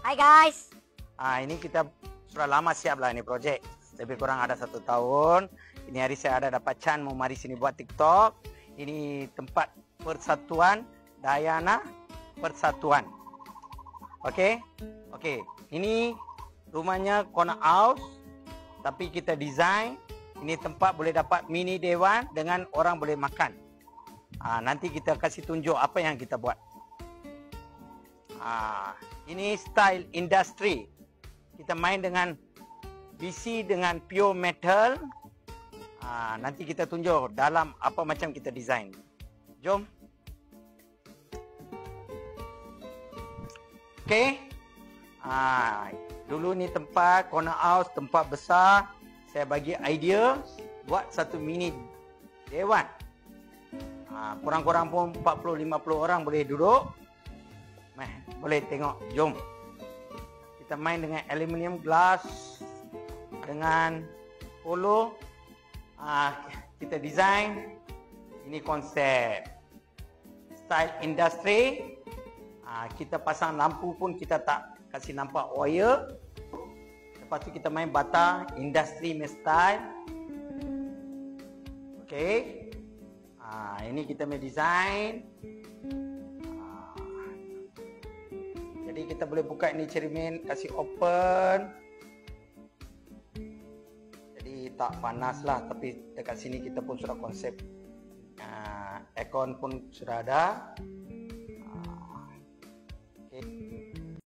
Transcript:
Hai guys. Ini kita sudah lama siap lah ini projek. Lebih kurang ada 1 tahun. Ini hari saya ada dapat chance mau mari sini buat TikTok. Ini tempat persatuan Dayana Persatuan. Okey. Ini rumahnya corner house. Tapi kita design. Ini tempat boleh dapat mini dewan dengan orang boleh makan. Nanti kita kasih tunjuk apa yang kita buat. Ini style industri. Kita main dengan besi dengan pure metal. Nanti kita tunjuk dalam apa macam kita design. Jom. Okey. Dulu ni tempat corner house, tempat besar. Saya bagi idea buat satu mini dewan. Kurang-kurang pun 40-50 orang boleh duduk. Boleh tengok. Jom. Kita main dengan aluminium glass, dengan polo. Kita design. Ini konsep style industri. Kita pasang lampu pun kita tak kasih nampak wire. Lepas tu kita main bata industri style. Okey. Ini kita main design. Jadi kita boleh buka ini cermin, kasih open. Jadi tak panas lah. Tapi dekat sini kita pun sudah konsep. Aircon pun sudah ada.